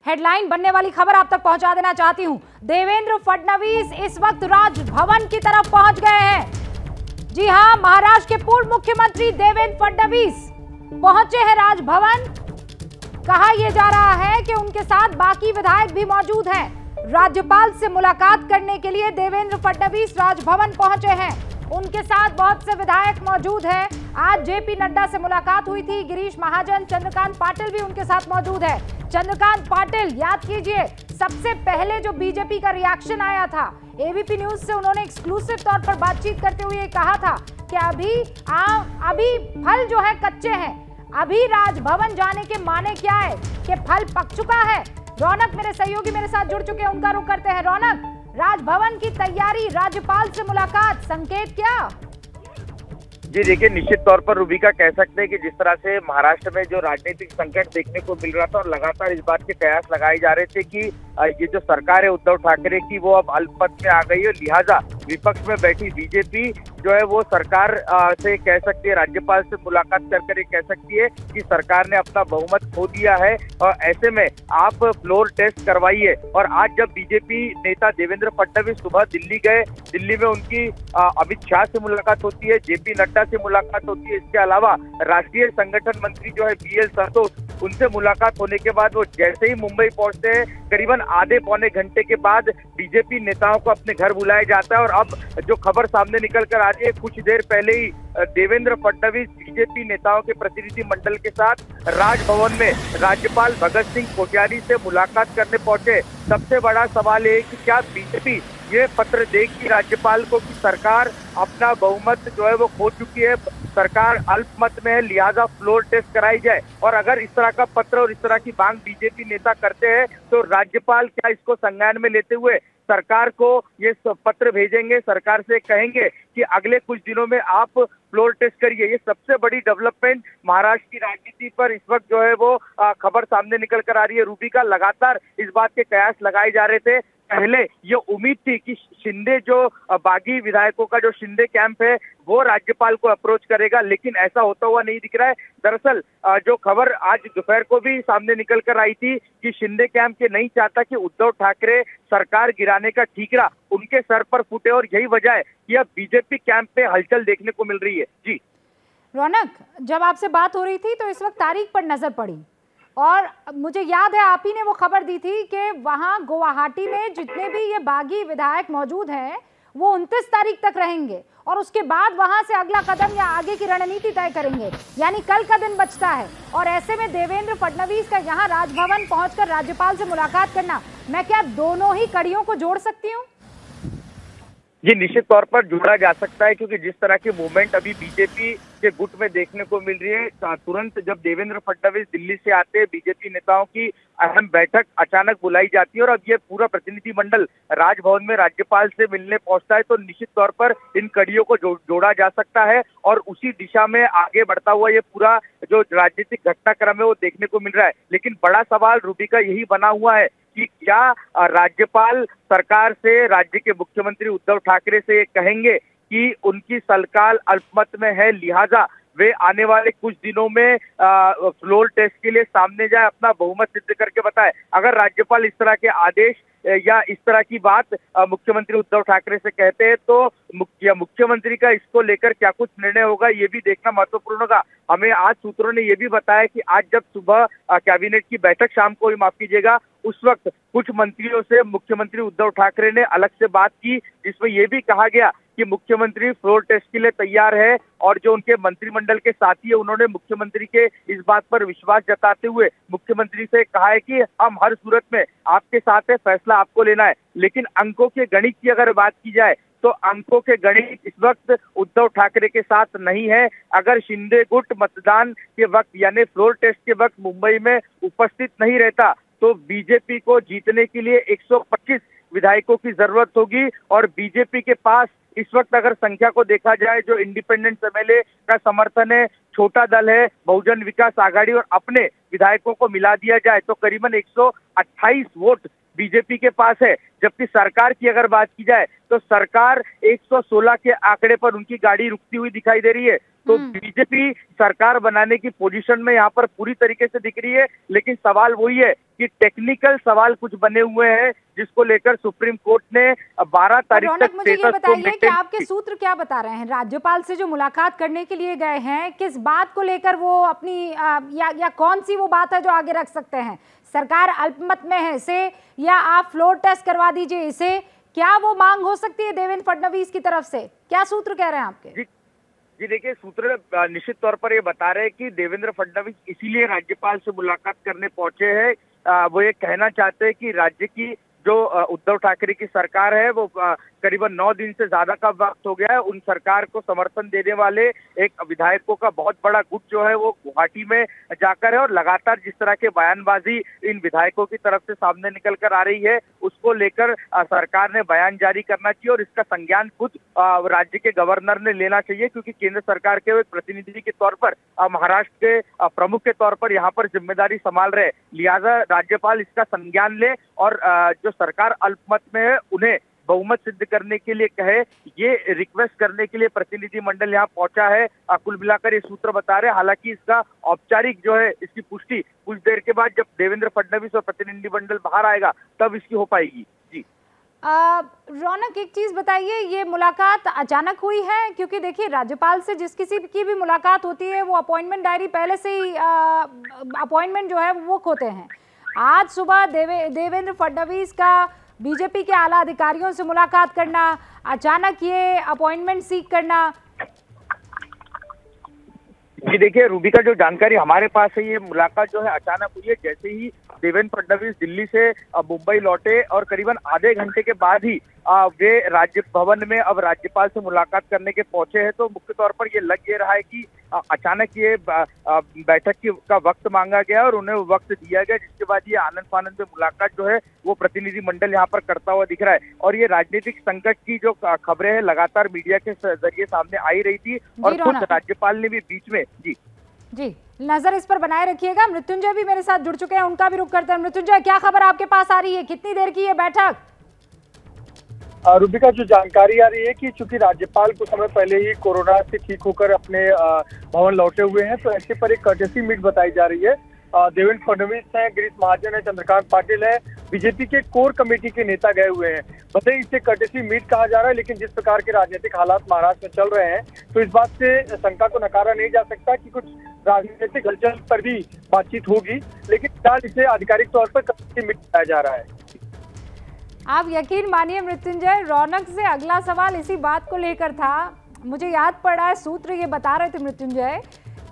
Headline बनने वाली खबर आप तक पहुंचा देना चाहती हूं। देवेंद्र फडणवीस इस वक्त राजभवन की तरफ पहुंच गए हैं। जी हां, महाराष्ट्र के पूर्व मुख्यमंत्री देवेंद्र फडणवीस पहुंचे हैं राजभवन। कहा यह जा रहा है कि उनके साथ बाकी विधायक भी मौजूद हैं। राज्यपाल से मुलाकात करने के लिए देवेंद्र फडणवीस राजभवन पहुंचे हैं। उनके साथ बहुत से विधायक मौजूद हैं। आज जेपी नड्डा से मुलाकात हुई थी। गिरीश महाजन, चंद्रकांत पाटिल भी उनके साथ मौजूद है। चंद्रकांत पाटिल, याद कीजिए, सबसे पहले जो बीजेपी का रिएक्शन आया था, एबीपी न्यूज से उन्होंने एक्सक्लूसिव तौर पर बातचीत करते हुए कहा था कि अभी फल जो है कच्चे हैं। अभी राजभवन जाने के माने क्या है कि फल पक चुका है। रौनक मेरे सहयोगी मेरे साथ जुड़ चुके हैं, उनका रुख करते हैं। रौनक, राजभवन की तैयारी, राज्यपाल से मुलाकात, संकेत क्या? जी देखिए, निश्चित तौर पर रूबिका कह सकते हैं कि जिस तरह से महाराष्ट्र में जो राजनीतिक संकट देखने को मिल रहा था और लगातार इस बात के कयास लगाए जा रहे थे कि ये जो सरकार है उद्धव ठाकरे की वो अब अल्पमत में आ गई है, लिहाजा विपक्ष में बैठी बीजेपी जो है वो सरकार से कह सकती है, राज्यपाल से मुलाकात कर कह सकती है कि सरकार ने अपना बहुमत खो दिया है और ऐसे में आप फ्लोर टेस्ट करवाइए। और आज जब बीजेपी नेता देवेंद्र फडणवीस सुबह दिल्ली गए, दिल्ली में उनकी अमित शाह से मुलाकात होती है, जेपी नड्डा से मुलाकात होती है। इसके अलावा राष्ट्रीय संगठन मंत्री जो है बीएल संतोष, उनसे मुलाकात होने के बाद वो जैसे ही मुंबई पहुंचते हैं, करीबन आधे पौने घंटे के बाद बीजेपी नेताओं को अपने घर बुलाया जाता है। और अब जो खबर सामने निकल कर आ रही है, कुछ देर पहले ही देवेंद्र फडणवीस बीजेपी नेताओं के प्रतिनिधि मंडल के साथ राजभवन में राज्यपाल भगत सिंह कोश्यारी से मुलाकात करने पहुंचे। सबसे बड़ा सवाल है कि क्या बीजेपी ये पत्र देगी राज्यपाल को कि सरकार अपना बहुमत जो है वो खो चुकी है, सरकार अल्पमत में है, लिहाजा फ्लोर टेस्ट कराई जाए। और अगर इस तरह का पत्र और इस तरह की मांग बीजेपी नेता करते हैं तो राज्यपाल क्या इसको संज्ञान में लेते हुए सरकार को ये पत्र भेजेंगे, सरकार से कहेंगे कि अगले कुछ दिनों में आप फ्लोर टेस्ट करिए। ये सबसे बड़ी डेवलपमेंट महाराष्ट्र की राजनीति पर इस वक्त जो है वो खबर सामने निकल कर आ रही है। रूबिका, लगातार इस बात के कयास लगाए जा रहे थे। पहले ये उम्मीद थी कि शिंदे जो बागी विधायकों का जो शिंदे कैंप है वो राज्यपाल को अप्रोच करेगा, लेकिन ऐसा होता हुआ नहीं दिख रहा है। दरअसल जो खबर आज दोपहर को भी सामने निकल कर आई थी कि शिंदे कैंप के नहीं चाहता कि उद्धव ठाकरे सरकार गिराने का ठीकरा उनके सर पर फूटे, और यही वजह है कि अब बीजेपी कैंप में हलचल देखने को मिल रही है। जी रौनक, जब आपसे बात हो रही थी तो इस वक्त तारीख पर नजर पड़ी और मुझे याद है आप ही ने वो खबर दी थी कि वहां गुवाहाटी में जितने भी ये बागी विधायक मौजूद हैं वो 29 तारीख तक रहेंगे और उसके बाद वहां से अगला कदम या आगे की रणनीति तय करेंगे। यानी कल का दिन बचता है और ऐसे में देवेंद्र फडणवीस का यहाँ राजभवन पहुंचकर राज्यपाल से मुलाकात करना, मैं क्या दोनों ही कड़ियों को जोड़ सकती हूँ? ये निश्चित तौर पर जोड़ा जा सकता है, क्योंकि जिस तरह की मूवमेंट अभी बीजेपी के गुट में देखने को मिल रही है, तुरंत जब देवेंद्र फडणवीस दिल्ली से आते हैं, बीजेपी नेताओं की अहम बैठक अचानक बुलाई जाती है और अब ये पूरा प्रतिनिधि मंडल राजभवन में राज्यपाल से मिलने पहुंचता है, तो निश्चित तौर पर इन कड़ियों को जोड़ा जा सकता है और उसी दिशा में आगे बढ़ता हुआ ये पूरा जो राजनीतिक घटनाक्रम है वो देखने को मिल रहा है। लेकिन बड़ा सवाल रूबिका यही बना हुआ है कि क्या राज्यपाल सरकार से, राज्य के मुख्यमंत्री उद्धव ठाकरे से कहेंगे कि उनकी सरकार अल्पमत में है, लिहाजा वे आने वाले कुछ दिनों में फ्लोर टेस्ट के लिए सामने जाए, अपना बहुमत सिद्ध करके बताए। अगर राज्यपाल इस तरह के आदेश या इस तरह की बात मुख्यमंत्री उद्धव ठाकरे से कहते हैं तो मुख्यमंत्री का इसको लेकर क्या कुछ निर्णय होगा ये भी देखना महत्वपूर्ण होगा। हमें आज सूत्रों ने ये भी बताया कि आज जब सुबह कैबिनेट की बैठक शाम को ही, माफ कीजिएगा, उस वक्त कुछ मंत्रियों से मुख्यमंत्री उद्धव ठाकरे ने अलग से बात की, जिसमें यह भी कहा गया कि मुख्यमंत्री फ्लोर टेस्ट के लिए तैयार है और जो उनके मंत्रिमंडल के साथी है उन्होंने मुख्यमंत्री के इस बात पर विश्वास जताते हुए मुख्यमंत्री से कहा है कि हम हर सूरत में आपके साथ है, फैसला आपको लेना है। लेकिन अंकों के गणित की अगर बात की जाए तो अंकों के गणित इस वक्त उद्धव ठाकरे के साथ नहीं है। अगर शिंदे गुट मतदान के वक्त यानी फ्लोर टेस्ट के वक्त मुंबई में उपस्थित नहीं रहता तो बीजेपी को जीतने के लिए 125 विधायकों की जरूरत होगी और बीजेपी के पास इस वक्त अगर संख्या को देखा जाए, जो इंडिपेंडेंट एमएलए का समर्थन है, छोटा दल है बहुजन विकास आघाड़ी, और अपने विधायकों को मिला दिया जाए तो करीबन 128 वोट बीजेपी के पास है। जबकि सरकार की अगर बात की जाए तो सरकार 116 के आंकड़े पर उनकी गाड़ी रुकती हुई दिखाई दे रही है। तो बीजेपी सरकार बनाने की पोजीशन में यहाँ पर पूरी तरीके से दिख रही है, लेकिन सवाल वही है कि टेक्निकल सवाल कुछ बने हुए हैं जिसको लेकर सुप्रीम कोर्ट ने 12 तारीख तक मुझे ये बताइए कि आपके सूत्र क्या बता रहे हैं? राज्यपाल से जो मुलाकात करने के लिए गए हैं, किस बात को लेकर वो अपनी या कौन सी वो बात है जो आगे रख सकते हैं? सरकार अल्पमत में है इसे, या आप फ्लोर टेस्ट करवा दीजिए इसे, क्या वो मांग हो सकती है देवेंद्र फडणवीस की तरफ से? क्या सूत्र कह रहे हैं आपके? जी देखिए, सूत्र निश्चित तौर पर ये बता रहे हैं कि देवेंद्र फडणवीस इसीलिए राज्यपाल से मुलाकात करने पहुंचे हैं। वो ये कहना चाहते हैं कि राज्य की जो उद्धव ठाकरे की सरकार है वो करीबन 9 दिन से ज्यादा का वक्त हो गया है। उन सरकार को समर्थन देने वाले एक विधायकों का बहुत बड़ा गुट जो है वो गुवाहाटी में जाकर है, और लगातार जिस तरह के बयानबाजी इन विधायकों की तरफ से सामने निकल कर आ रही है उसको लेकर सरकार ने बयान जारी करना चाहिए, और इसका संज्ञान खुद राज्य के गवर्नर ने लेना चाहिए, क्योंकि केंद्र सरकार के एक प्रतिनिधि के तौर पर महाराष्ट्र के प्रमुख के तौर पर यहाँ पर जिम्मेदारी संभाल रहे। लिहाजा राज्यपाल इसका संज्ञान ले और जो सरकार अल्पमत में है उन्हें बहुमत सिद्ध करने के लिए कहे, ये रिक्वेस्ट करने के लिए प्रतिनिधिमंडल यहाँ पहुंचा है। कुल मिलाकर ये सूत्र बता रहे हैं। हालांकि इसका औपचारिक जो है इसकी पुष्टि कुछ देर के बाद जब देवेंद्र फडणवीस और प्रतिनिधिमंडल बाहर आएगा तब इसकी हो पाएगी। जी रौनक, एक चीज बताइए, ये मुलाकात अचानक हुई है? क्योंकि देखिए, राज्यपाल से जिस किसी की भी मुलाकात होती है वो अपॉइंटमेंट डायरी पहले से ही अपॉइंटमेंट जो है वो होते हैं। आज सुबह देवेंद्र फडणवीस का बीजेपी के आला अधिकारियों से मुलाकात करना, अचानक ये अपॉइंटमेंट सीख करना। जी देखिए, रूबी का जो जानकारी हमारे पास है, ये मुलाकात जो है अचानक हुई है। जैसे ही देवेंद्र फडणवीस दिल्ली से मुंबई लौटे और करीबन आधे घंटे के बाद ही वे राज्य भवन में अब राज्यपाल से मुलाकात करने के पहुंचे हैं। तो मुख्य तौर पर ये लग ये रहा है कि अचानक ये बैठक का वक्त मांगा गया और उन्हें वक्त दिया गया, जिसके बाद ये आनंद फानंद में मुलाकात जो है वो प्रतिनिधिमंडल यहाँ पर करता हुआ दिख रहा है। और ये राजनीतिक संकट की जो खबरें हैं लगातार मीडिया के जरिए सामने आई रही थी, और खुद राज्यपाल ने भी बीच में जी नजर इस पर बनाए रखिएगा। मृत्युंजय भी मेरे साथ जुड़ चुके हैं, उनका भी रुख करते हैं। मृत्युंजय, क्या खबर आपके पास आ रही है? कितनी देर की ये बैठक? रूबी का जो जानकारी आ रही है कि चूंकि राज्यपाल कुछ समय पहले ही कोरोना से ठीक होकर अपने भवन लौटे हुए हैं, तो ऐसे पर एक कर्टेसी मीट बताई जा रही है। देवेंद्र फडणवीस है, गिरीश महाजन है, चंद्रकांत पाटिल है, बीजेपी के कोर कमेटी के नेता गए हुए हैं। बताइए, इसे कर्टेसी मीट कहा जा रहा है, लेकिन जिस प्रकार के राजनीतिक हालात महाराष्ट्र में चल रहे हैं तो इस बात से शंका को नकारा नहीं जा सकता कि कुछ राजनीतिक हलचल पर भी बातचीत होगी, लेकिन फिलहाल इसे आधिकारिक तौर पर कर्टेसी मीट बताया जा रहा है। आप यकीन मानिए मृत्युंजय, रौनक से अगला सवाल इसी बात को लेकर था। मुझे याद पड़ा है, सूत्र ये बता रहे थे मृत्युंजय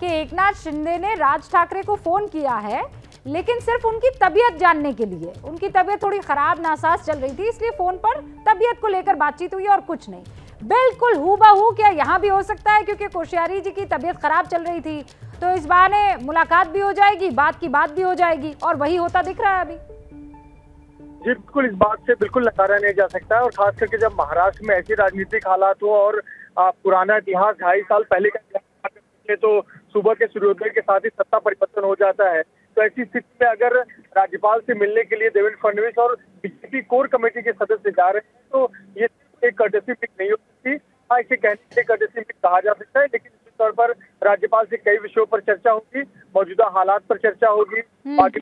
कि एकनाथ शिंदे ने राज ठाकरे को फोन किया है, लेकिन सिर्फ उनकी तबीयत जानने के लिए। उनकी तबीयत थोड़ी खराब नासाज चल रही थी, इसलिए फोन पर तबीयत को लेकर बातचीत हुई और कुछ नहीं। बिल्कुल हूबहू क्या यहाँ भी हो सकता है, क्योंकि कोश्यारी जी की तबीयत खराब चल रही थी, तो इस बहाने मुलाकात भी हो जाएगी, बात की बात भी हो जाएगी, और वही होता दिख रहा है अभी। जी बिल्कुल, इस बात से बिल्कुल नकारा नहीं जा सकता है, और खास करके जब महाराष्ट्र में ऐसे राजनीतिक हालात हो और पुराना इतिहास 2.5 साल पहले का तो सुबह के सूर्योदय के साथ ही सत्ता परिवर्तन हो जाता है। तो ऐसी स्थिति में अगर राज्यपाल से मिलने के लिए देवेंद्र फडणवीस और बीजेपी कोर कमेटी के सदस्य जा रहे हैं, तो ये एक कर्टेसी मीट नहीं हो सकती। हाँ, इसे कहने के लिए कर्टेसी मीट कहा जा सकता है, लेकिन निश्चित तौर पर राज्यपाल से कई विषयों पर चर्चा होगी, मौजूदा हालात पर चर्चा होगी, बाकी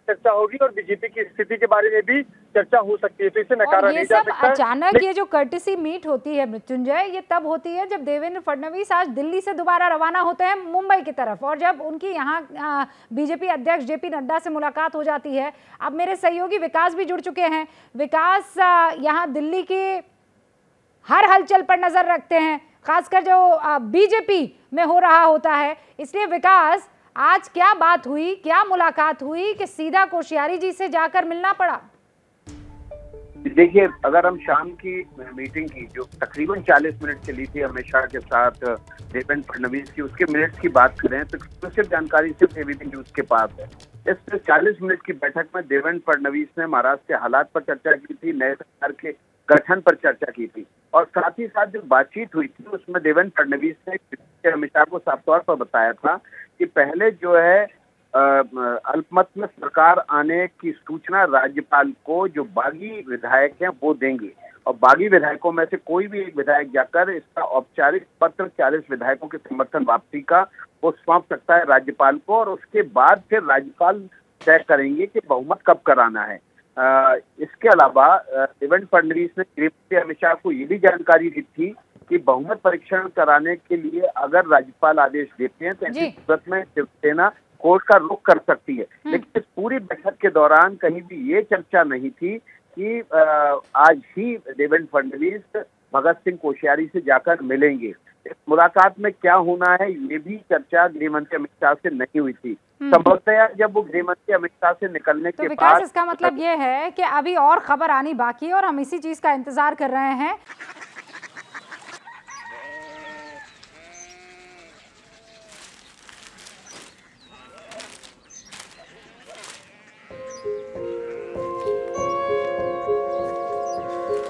चर्चा होगी, और बीजेपी की स्थिति के बारे में भी चर्चा हो सकती है। तो इसे नकारा नहीं जा सकता। अचानक ये जो कर्टेसी मीट होती है मृत्युंजय, ये तब होती है जब देवेंद्र फडणवीस आज दिल्ली से दोबारा रवाना होते हैं मुंबई की तरफ, और जब उनकी यहाँ बीजेपी अध्यक्ष जेपी नड्डा से मुलाकात हो जाती है। अब मेरे सहयोगी विकास भी जुड़ चुके हैं। विकास, यहाँ दिल्ली की हर हलचल पर नजर रखते हैं, खासकर जो बीजेपी में हो रहा होता है, इसलिए विकास, आज क्या बात हुई, क्या मुलाकात हुई कि सीधा कोश्यारी जी से जाकर मिलना पड़ा? देखिए, अगर हम शाम की मीटिंग की जो तकरीबन 40 मिनट चली थी अमित शाह के साथ देवेंद्र फडणवीस की, उसके मिनट्स की बात करें तो एक्सक्लूसिव जानकारी सिर्फ एबीपी न्यूज के पास है। इस 40 मिनट की बैठक में देवेंद्र फडणवीस ने महाराष्ट्र के हालात पर चर्चा की थी, नए सरकार के गठन पर चर्चा की थी, और साथ ही साथ जो बातचीत हुई थी उसमें देवेंद्र फडणवीस ने अमित शाह को साफ तौर पर बताया था कि पहले जो है अल्पमत में सरकार आने की सूचना राज्यपाल को जो बागी विधायक हैं वो देंगे, और बागी विधायकों में से कोई भी एक विधायक जाकर इसका औपचारिक पत्र 40 विधायकों के समर्थन वापसी का वो सौंप सकता है राज्यपाल को, और उसके बाद फिर राज्यपाल तय करेंगे कि बहुमत कब कराना है। इसके अलावा देवेंद्र फडणवीस ने गृहमंत्री अमित शाह को ये भी जानकारी दी थी कि बहुमत परीक्षण कराने के लिए अगर राज्यपाल आदेश देते हैं तो ऐसी सूरत में शिवसेना कोर्ट का रुख कर सकती है। लेकिन इस पूरी बैठक के दौरान कहीं भी ये चर्चा नहीं थी कि आज ही देवेंद्र फडणवीस भगत सिंह कोश्यारी से जाकर मिलेंगे। इस मुलाकात में क्या होना है ये भी चर्चा गृहमंत्री अमित शाह से नहीं हुई थी। संभवतः जब वो गृहमंत्री अमित शाह से निकलने के बाद, इसका मतलब ये है कि अभी और खबर आनी बाकी है और हम इसी चीज का इंतजार कर रहे हैं।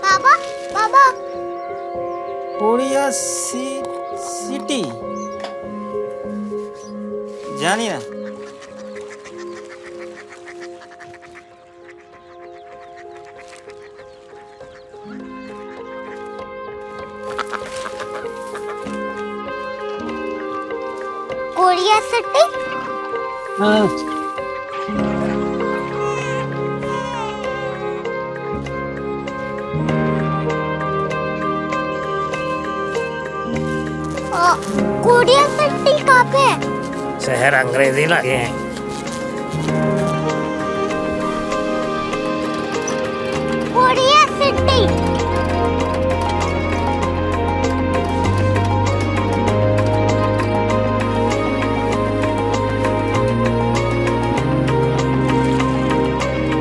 बाबा कोरिया सिटी जानी ना, कोरिया सिटी। कोरिया सिटी कहाँ पे है? शहर अंग्रेजी लगे हैं। Korea city.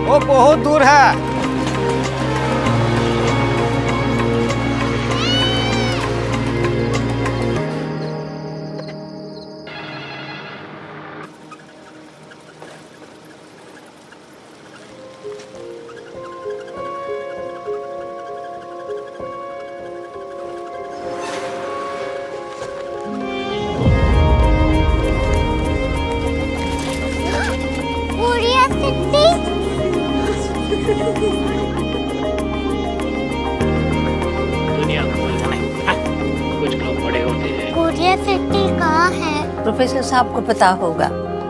वो बहुत दूर है। दुनिया कुछ लोग बड़े होते हैं। कोरिया सिटी कहाँ है? प्रोफेसर साहब को पता होगा।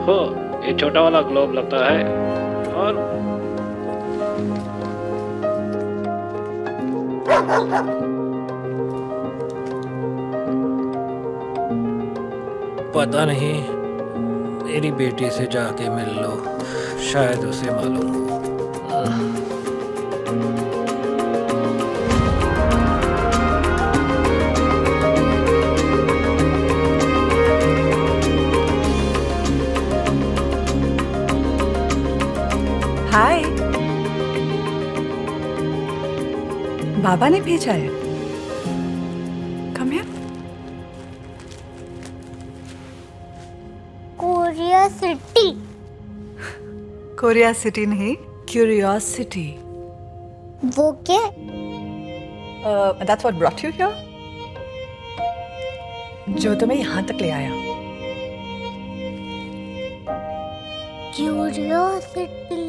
हो, ये छोटा वाला ग्लोब लगता है और पता नहीं, मेरी बेटी से जाके मिल लो, शायद उसे मालूम हो। हाय, बाबा ने भेजा है। Come here. Korea city. Korea city नहीं, क्यूरियोसिटी। वो क्या? That's what brought you here? जो तुम्हें यहाँ तक ले आया। क्यूरियोसिटी।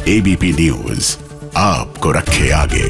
एबीपी न्यूज आपको रखे आगे।